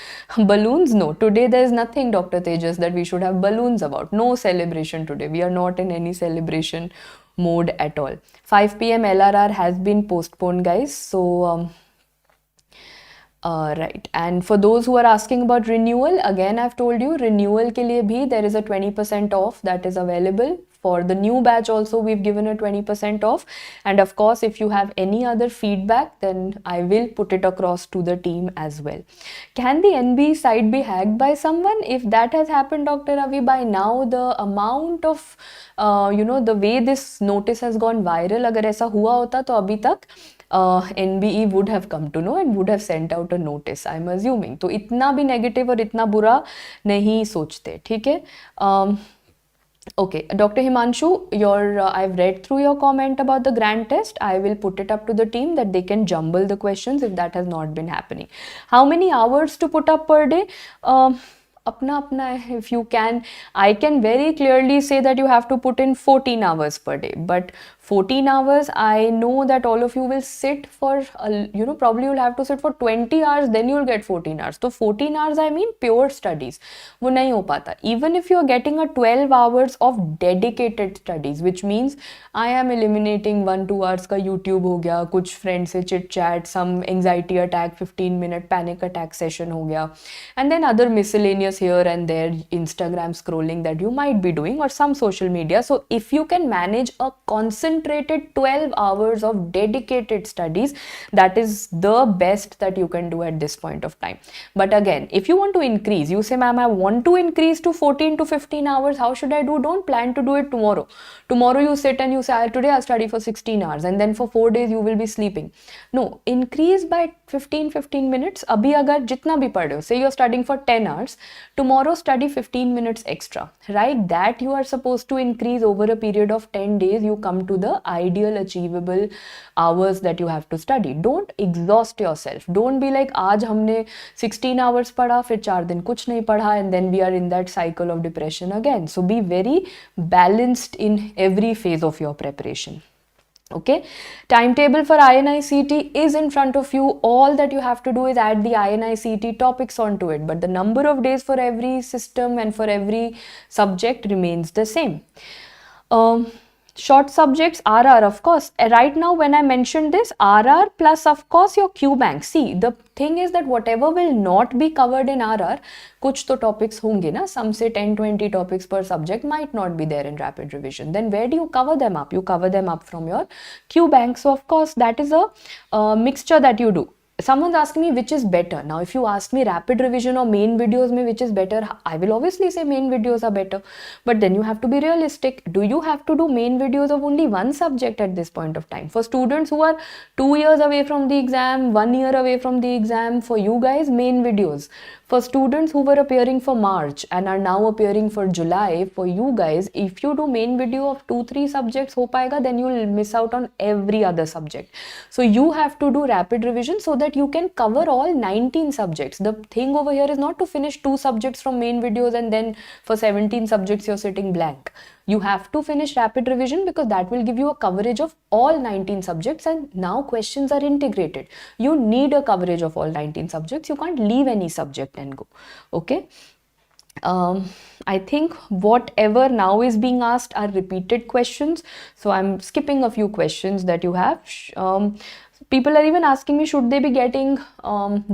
Balloons, no. Today, there is nothing, Dr. Tejas, that we should have balloons about. No celebration today. We are not in any celebration mode at all. 5 p.m. LRR has been postponed, guys. So, right, and for those who are asking about renewal, again I've told you, renewal ke liye bhi there is a 20% off that is available. For the new batch also we've given a 20% off, and of course if you have any other feedback then I will put it across to the team as well. Can the NB site be hacked by someone? If that has happened, Dr. Ravi, by now the amount of the way this notice has gone viral, agar aisa hua hota to abhi tak NBE would have come to know and would have sent out a notice, I'm assuming. तो इतना भी negative और इतना बुरा नहीं सोचते, ठीक है? Okay, Dr. Himanshu, I've read through your comment about the grand test. I will put it up to the team that they can jumble the questions if that has not been happening. How many hours to put up per day? Apna, if you can, I can very clearly say that you have to put in 14 hours per day, but 14 hours, I know that all of you will sit for, probably you'll have to sit for 20 hours, then you'll get 14 hours. So 14 hours, I mean pure studies. वो नहीं हो पाता. Even if you're getting a 12 hours of dedicated studies, which means I am eliminating 1-2 hours का YouTube हो गया, कुछ friends से chit chat, some anxiety attack, 15-minute panic attack session हो गया, and then other miscellaneous here and there, Instagram scrolling that you might be doing, or some social media. So if you can manage a concentrated 12 hours of dedicated studies, that is the best that you can do at this point of time. But again, if you want to increase, you say, ma'am, I want to increase to 14 to 15 hours, how should I do? Don't plan to do it tomorrow. Tomorrow you sit and you say, today I'll study for 16 hours and then for 4 days you will be sleeping. No, increase by 15 minutes. Abhi agar jitna bhi padh rahe ho, say you're studying for 10 hours, tomorrow study 15 minutes extra, right? That you are supposed to increase over a period of 10 days. You come to the ideal achievable hours that you have to study. Don't exhaust yourself. Don't be like, aaj humne 16 hours padha, fir 4 din kuch nahi padha, and then we are in that cycle of depression again. So be very balanced in every phase of your preparation. Okay, timetable for INI-CET is in front of you. All that you have to do is add the INI-CET topics onto it, but the number of days for every system and for every subject remains the same. Short subjects, RR, of course. Right now, when I mentioned this, RR plus, of course, your Q bank. See, the thing is that whatever will not be covered in RR, kuch to topics honge na, some say 10-20 topics per subject might not be there in rapid revision. Then where do you cover them up? You cover them up from your Q bank. So, of course, that is a mixture that you do. someone's asking me which is better. Now, if you ask me rapid revision or main videos, which is better, I will obviously say main videos are better. But then you have to be realistic. Do you have to do main videos of only one subject at this point of time? For students who are 2 years away from the exam, 1 year away from the exam, for you guys, main videos. For students who were appearing for March and are now appearing for July, for you guys, if you do main video of 2-3 subjects ho paega, then you will miss out on every other subject. So you have to do rapid revision so that you can cover all 19 subjects. The thing over here is not to finish 2 subjects from main videos and then for 17 subjects you're sitting blank. You have to finish rapid revision because that will give you a coverage of all 19 subjects, and now questions are integrated. You need a coverage of all 19 subjects. You can't leave any subject and go. Okay. I think whatever now is being asked are repeated questions. So I'm skipping a few questions that you have. People are even asking me, should they be getting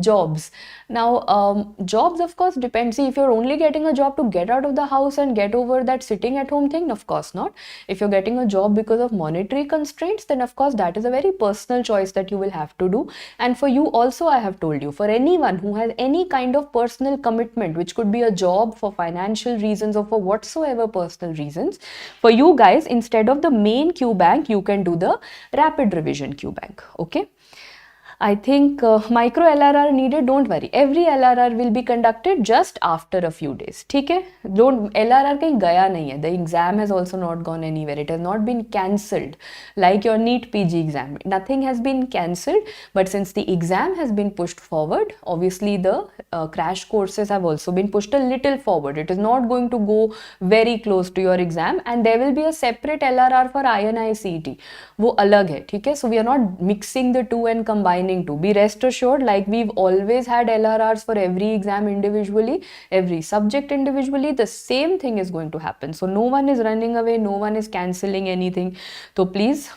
jobs? Now, jobs, of course, depends. See, if you're only getting a job to get out of the house and get over that sitting at home thing, of course not. If you're getting a job because of monetary constraints, then of course that is a very personal choice that you will have to do. And for you also, I have told you, for anyone who has any kind of personal commitment, which could be a job for financial reasons or for whatsoever personal reasons, for you guys, instead of the main Q bank, you can do the rapid revision Q bank. Okay. I think micro LRR needed, don't worry. Every LRR will be conducted just after a few days. ठीक है? Don't, LRR कहीं गया नहीं है. The exam has also not gone anywhere. It has not been cancelled like your NEET PG exam. Nothing has been cancelled, but since the exam has been pushed forward, obviously the crash courses have also been pushed a little forward. It is not going to go very close to your exam, and there will be a separate LRR for INI-CET. वो अलग है, ठीक है? So we are not mixing the two and combining to. Be rest assured, like we've always had LRRs for every exam individually, every subject individually, the same thing is going to happen. So no one is running away, no one is cancelling anything. So please,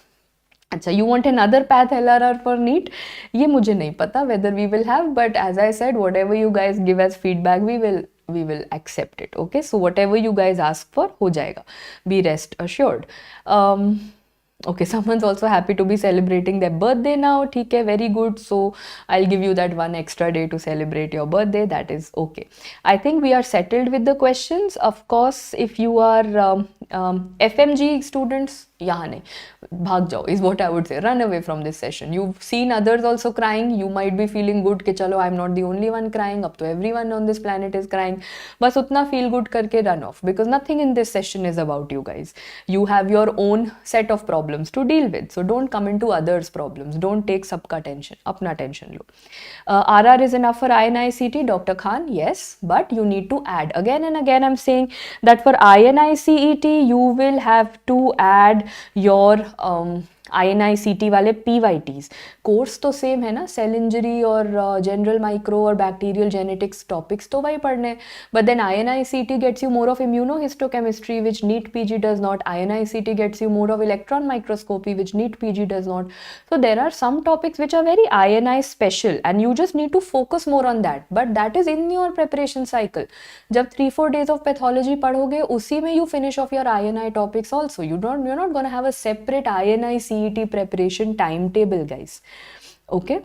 अच्छा, you want another path LRR for NEET? ये मुझे नहीं पता whether we will have, but as I said, whatever you guys give as feedback, we will accept it. Okay, so whatever you guys ask for, हो जाएगा. Be rest assured. Okay, someone's also happy to be celebrating their birthday now. ठीक है, very good. So I'll give you that one extra day to celebrate your birthday. That is okay. I think we are settled with the questions. Of course, if you are FMG students, यहाँ नहीं, भाग जाओ is what I would say. Run away from this session. You've seen others also crying. You might be feeling good कि चलो I'm not the only one crying. अब तो everyone on this planet is crying. बस उतना feel good करके run off, because nothing in this session is about you guys. You have your own set of problems to deal with. So don't come into others' problems. Don't take सबका tension. अपना tension low. RR is enough for INI-CET, Dr. Khan. Yes, but you need to add. Again and again I'm saying that for INI-CET you will have to add your INI-CET वाले PYTs. Course तो same है ना, cell injury और general micro और bacterial genetics topics तो वही पढ़ने, but then INI-CET gets you more of immunohistochemistry which NEET PG does not. INI-CET gets you more of electron microscopy which NEET PG does not. So there are some topics which are very INI special and you just need to focus more on that, but that is in your preparation cycle. जब 3-4 days of pathology पढ़ोगे उसी में you finish off your INI topics also. You're not going to have a separate INI-CET preparation timetable, guys. Okay.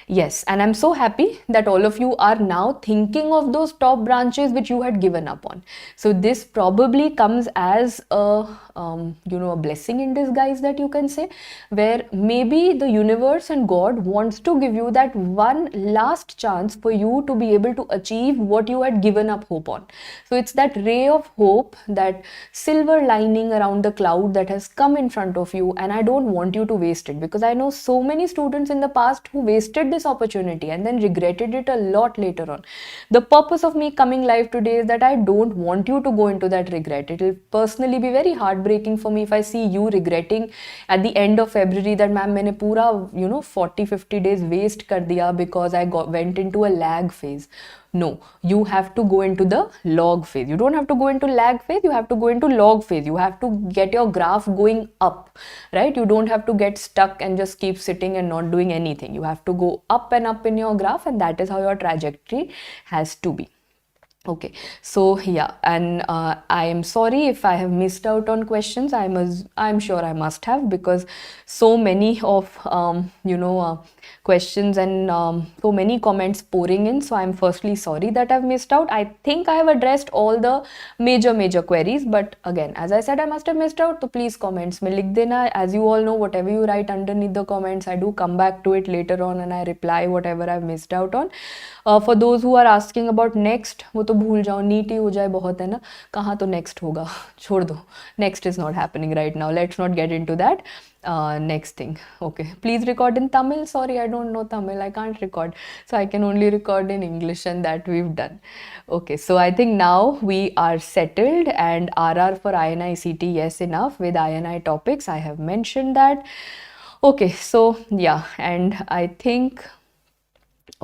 Yes, and I'm so happy that all of you are now thinking of those top branches which you had given up on. So this probably comes as a a blessing in disguise, that you can say, where maybe the universe and God wants to give you that one last chance for you to be able to achieve what you had given up hope on. So it's that ray of hope, that silver lining around the cloud that has come in front of you, and I don't want you to waste it, because I know so many students in the past who wasted this opportunity and then regretted it a lot later on. The purpose of me coming live today is that I don't want you to go into that regret. It will personally be very heartbreaking for me if I see you regretting at the end of February that ma'am मैंने पूरा 40-50 days waste कर दिया because I went into a lag phase. No, you have to go into the log phase. You don't have to go into lag phase, you have to go into log phase. You have to get your graph going up, right? You don't have to get stuck and just keep sitting and not doing anything. You have to go up and up in your graph, and that is how your trajectory has to be. Okay, so yeah, and I am sorry if I have missed out on questions. I'm sure I must have, because so many of questions and so many comments pouring in. So I'm firstly sorry that I've missed out. I think I have addressed all the major queries, but again, as I said, I must have missed out. So please comments में लिख देना. As you all know, whatever you write underneath the comments, I do come back to it later on and I reply whatever I've missed out on. For those who are asking about next, वो तो भूल जाओ, NEET ही हो जाए बहुत है ना, कहाँ तो next होगा, छोड़ दो, next is not happening right now, let's not get into that. Next thing, okay, please record in Tamil. Sorry, I don't know Tamil, I can't record, so I can only record in English, and that we've done. Okay, so I think now we are settled, and RR for INI-CET, yes, enough with INI topics, I have mentioned that. Okay, so yeah, and I think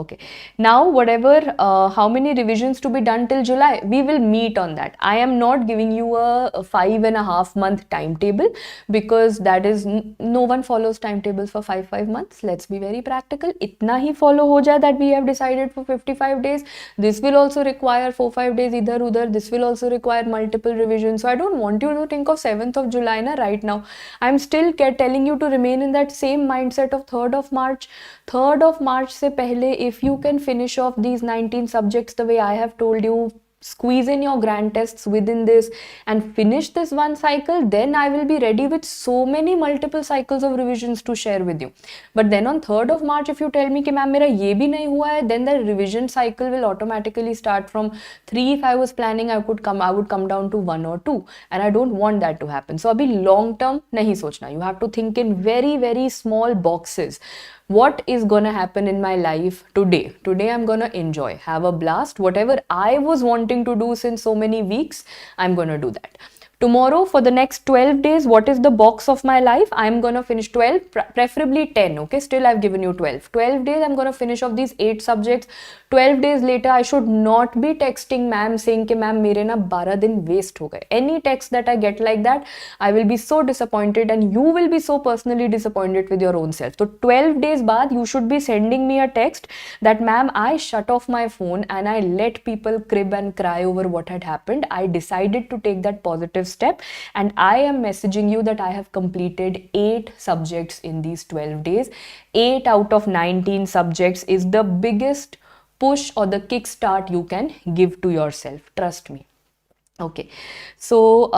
okay, now whatever, how many revisions to be done till July, we will meet on that. I am not giving you a 5.5 month timetable, because that is, no one follows timetables for 5 months. Let's be very practical. Itna hi follow ho jaye that we have decided for 55 days. This will also require 4-5 days idhar udhar. This will also require multiple revisions. So I don't want you to think of 7th of July na right now. I'm still telling you to remain in that same mindset of 3rd of March. 3rd of March se pehle, if you can finish off these 19 subjects the way I have told you, squeeze in your grand tests within this and finish this one cycle, then I will be ready with so many multiple cycles of revisions to share with you. But then on 3rd of March, if you tell me कि ma'am मेरा ये भी नहीं हुआ है, then the revision cycle will automatically start from 3. If I was planning, I would come down to 1 or 2, and I don't want that to happen. So अभी long term नहीं सोचना. You have to think in very small boxes. What is gonna happen in my life today? Today I'm gonna enjoy, have a blast. Whatever I was wanting to do since so many weeks, I'm gonna do that. Tomorrow, for the next 12 days, what is the box of my life? I'm gonna finish 12, preferably 10, okay? Still, I've given you 12. 12 days, I'm gonna finish off these 8 subjects. 12 days later, I should not be texting ma'am saying कि ma'am मेरे ना 12 दिन waste हो गए. Any text that I get like that, I will be so disappointed, and you will be so personally disappointed with your own self. So 12 days बाद, you should be sending me a text that ma'am, I shut off my phone and I let people crib and cry over what had happened. I decided to take that positive step, and I am messaging you that I have completed 8 subjects in these 12 days. 8 out of 19 subjects is the biggest push or the kickstart you can give to yourself. Trust me. Okay, so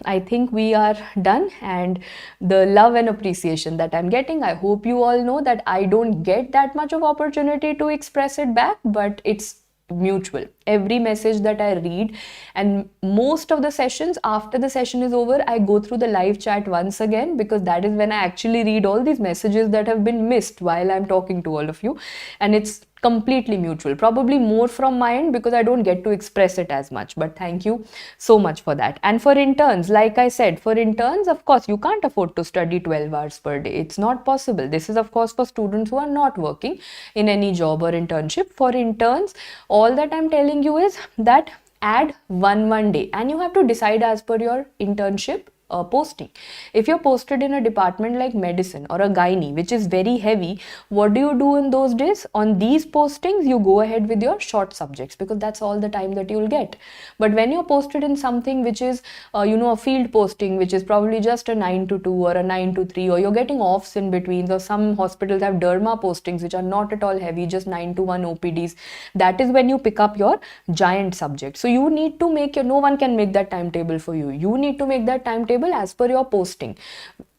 I think we are done, and the love and appreciation that I'm getting, I hope you all know that I don't get that much of opportunity to express it back, but it's mutual. Every message that I read, and most of the sessions, after the session is over, I go through the live chat once again, because that is when I actually read all these messages that have been missed while I'm talking to all of you, and it's completely mutual. Probably more from my end because I don't get to express it as much, but thank you so much for that. And for interns, like I said, for interns, of course, you can't afford to study 12 hours per day. It's not possible. This is, of course, for students who are not working in any job or internship. For interns, all that I'm telling you is that add one day, and you have to decide as per your internship posting. If you're posted in a department like medicine or a gynae, which is very heavy, what do you do in those days? On these postings, you go ahead with your short subjects, because that's all the time that you'll get. But when you're posted in something which is, a field posting, which is probably just a 9 to 2 or a 9 to 3, or you're getting offs in between, or some hospitals have derma postings, which are not at all heavy, just 9 to 1 OPDs. That is when you pick up your giant subject. So you need to make no one can make that timetable for you. You need to make that timetable as per your posting.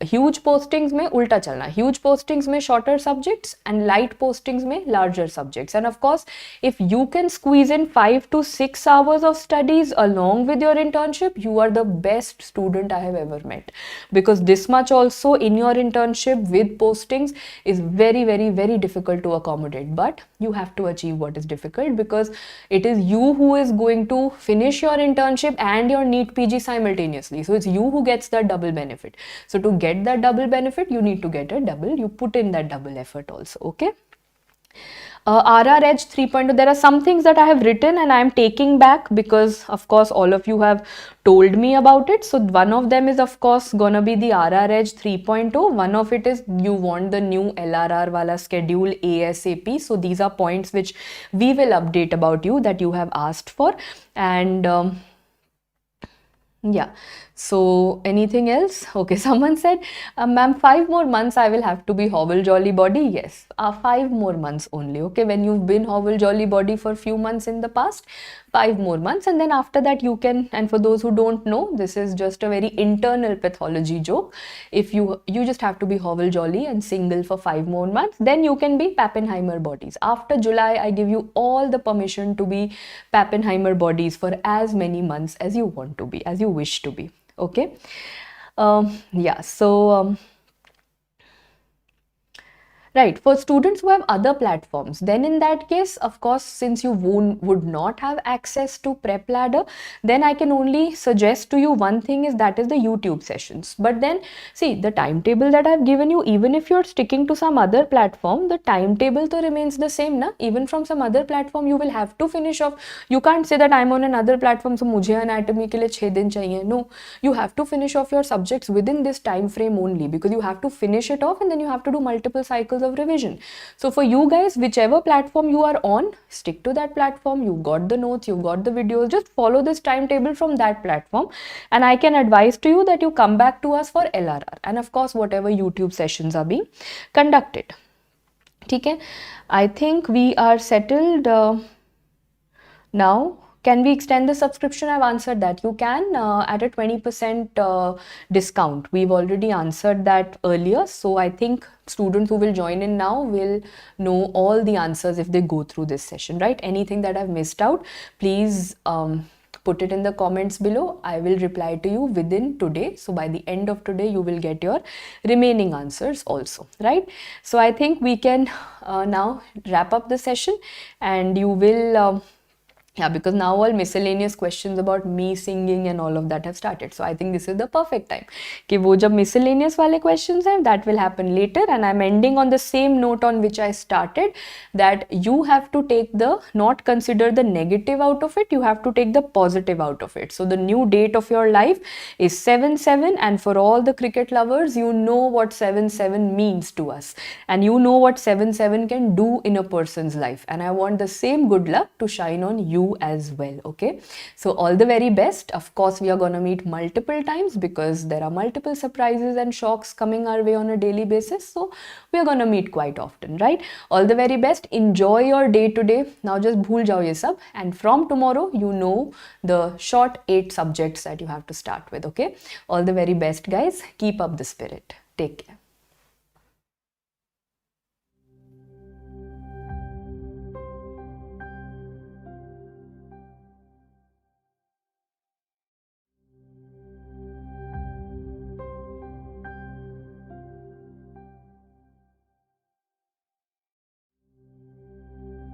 Huge postings में उल्टा चलना, huge postings में shorter subjects, and light postings में larger subjects. And of course, if you can squeeze in 5 to 6 hours of studies along with your internship, you are the best student I have ever met, because this much also in your internship with postings is very difficult to accommodate. But you have to achieve what is difficult, because it is you who is going to finish your internship and your NEET PG simultaneously. So it's you who gets that double benefit. So to get that double benefit, you need to get a double, you put in that double effort also. Okay, RRH 3.0, there are some things that I have written and I am taking back because of course all of you have told me about it. So one of them is of course gonna be the RRH 3.0. One of it is you want the new LRR wala schedule ASAP. So these are points which we will update about you that you have asked for. And yeah, so anything else? Okay, someone said, ma'am, 5 more months I will have to be Hobble Jolly Body. Yes, 5 more months only. Okay, when you've been Hobble Jolly Body for a few months in the past, 5 more months, and then after that you can. And for those who don't know, this is just a very internal pathology joke. If you just have to be Hobble Jolly and single for 5 more months, then you can be Pappenheimer bodies. After July, I give you all the permission to be Pappenheimer bodies for as many months as you want to be, as you wish to be. Okay. Yeah, so right, for students who have other platforms, then in that case, of course, since you would not have access to PrepLadder, then I can only suggest to you one thing, is that is the YouTube sessions. But then see, the timetable that I've given you, even if you're sticking to some other platform, the timetable to remains the same na. Even from some other platform you will have to finish off. You can't say that I'm on another platform so mujhe anatomy ke liye 6 din chahiye. No, you have to finish off your subjects within this time frame only, because you have to finish it off and then you have to do multiple cycles of revision. So for you guys, whichever platform you are on, stick to that platform. You've got the notes, you've got the videos, just follow this timetable from that platform, and I can advise to you that you come back to us for LRR, and of course whatever YouTube sessions are being conducted. Okay, I think we are settled now. Can we extend the subscription? I've answered that. You can at a 20% discount. We've already answered that earlier. So I think students who will join in now will know all the answers if they go through this session, right? Anything that I've missed out, please put it in the comments below. I will reply to you within today. So by the end of today, you will get your remaining answers also, right? So I think we can now wrap up the session, and you will yeah, because now all miscellaneous questions about me singing and all of that have started. So I think this is the perfect time. कि वो जब miscellaneous वाले questions हैं, that will happen later. And I'm ending on the same note on which I started, that you have to take the, not consider the negative out of it, you have to take the positive out of it. So the new date of your life is 7/7, and for all the cricket lovers, you know what 7/7 means to us. And you know what 7/7 can do in a person's life. And I want the same good luck to shine on you as well. Okay, so all the very best. Of course, we are going to meet multiple times because there are multiple surprises and shocks coming our way on a daily basis. So we are going to meet quite often, right? All the very best. Enjoy your day today. Now just bhul jao ye sab, and from tomorrow you know the short 8 subjects that you have to start with. Okay, all the very best, guys. Keep up the spirit. Take care.